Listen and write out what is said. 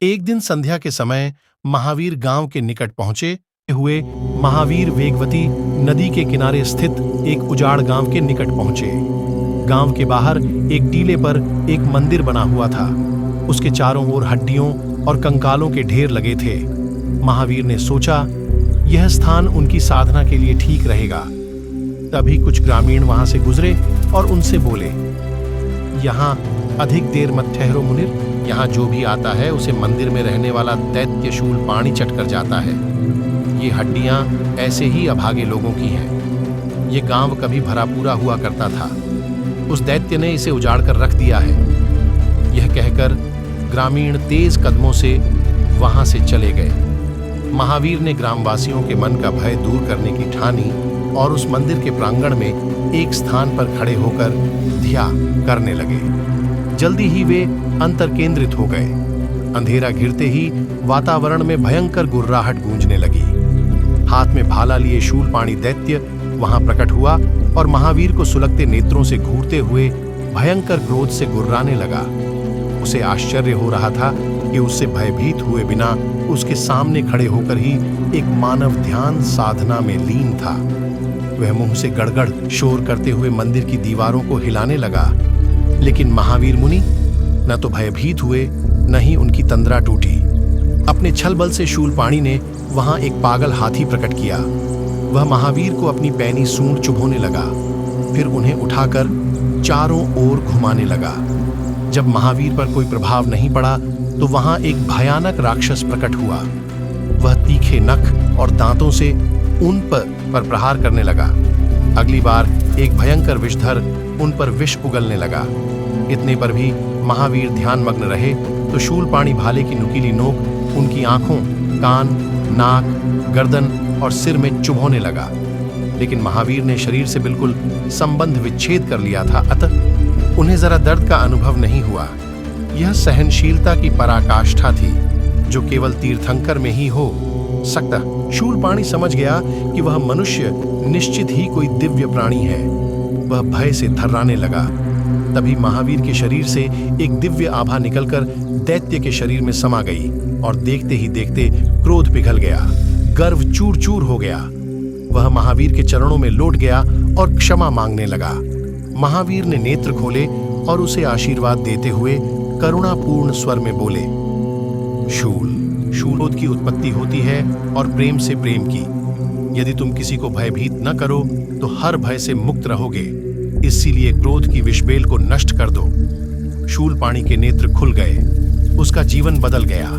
एक दिन संध्या के समय महावीर गांव के निकट पहुंचे हुए महावीर वेगवती नदी के किनारे स्थित एक उजाड़ गांव के निकट पहुंचे। गांव के बाहर एक टीले पर एक मंदिर बना हुआ था। उसके चारों ओर हड्डियों और कंकालों के ढेर लगे थे। महावीर ने सोचा यह स्थान उनकी साधना के लिए ठीक रहेगा। तभी कुछ ग्रामीण वहां से गुजरे और उनसे बोले, यहाँ अधिक देर मत ठहरो मुनिर, यहाँ जो भी आता है उसे मंदिर में रहने वाला दैत्य शूल पानी चटकर जाता है। ये हड्डियां ऐसे ही अभागे लोगों की हैं। ये गांव कभी भरा पूरा हुआ करता था, उस दैत्य ने इसे उजाड़ कर रख दिया है। यह कहकर ग्रामीण तेज कदमों से वहां से चले गए। महावीर ने ग्रामवासियों के मन का भय दूर करने की ठानी और उस मंदिर के प्रांगण में एक स्थान पर खड़े होकर ध्यान करने लगे। जल्दी ही वे अंतर केंद्रित हो गए। अंधेरा घिरते ही वातावरण में भयंकर गुर्राहट गूंजने लगी। हाथ में भाला लिए शूलपाणी दैत्य वहां प्रकट हुआ और महावीर को सुलगते नेत्रों से घूरते हुए भयंकर क्रोध से गुर्राने लगा। उसे आश्चर्य हो रहा था कि उससे भयभीत हुए बिना उसके सामने खड़े होकर ही एक मानव ध्यान साधना में लीन था। वह मुंह से गड़गड़ शोर करते हुए मंदिर की दीवारों को हिलाने लगा, लेकिन महावीर मुनि न तो भयभीत हुए न ही उनकी तंद्रा टूटी। अपने छल बल से शूलपाणी ने वहां एक पागल हाथी प्रकट किया। वह महावीर को अपनी पैनी सूंड चुभोने लगा, फिर उन्हें उठाकर चारों ओर घुमाने लगा। जब महावीर पर कोई प्रभाव नहीं पड़ा तो वहां एक भयानक राक्षस प्रकट हुआ। वह तीखे नख और दांतों से उन पर प्रहार करने लगा। अगली बार एक भयंकर विषधर उन पर विष उगलने लगा। इतने पर भी महावीर ध्यानमग्न रहे तो शूलपाणी भाले की नुकीली नोक उनकी आंखों, कान, नाक, गर्दन और सिर में चुभोने लगा। लेकिन महावीर ने शरीर से बिल्कुल संबंध विच्छेद कर लिया था, अतः उन्हें जरा दर्द का अनुभव नहीं हुआ। यह सहनशीलता की पराकाष्ठा थी जो केवल तीर्थंकर में ही हो सकता। शूलपाणी समझ गया कि वह मनुष्य निश्चित ही कोई दिव्य प्राणी है। वह भय से थर्राने लगा। तभी महावीर के शरीर से एक दिव्य आभा निकलकर दैत्य के शरीर में समा गई और देखते ही देखते क्रोध पिघल गया, गर्व चूर चूर हो गया। वह महावीर के चरणों में लौट गया और क्षमा मांगने लगा। महावीर ने नेत्र खोले और उसे आशीर्वाद देते हुए करुणापूर्ण स्वर में बोले, शूल की उत्पत्ति होती है और प्रेम से प्रेम की। यदि तुम किसी को भयभीत न करो तो हर भय से मुक्त रहोगे। इसीलिए क्रोध की विषबेल को नष्ट कर दो। शूलपाणी के नेत्र खुल गए, उसका जीवन बदल गया।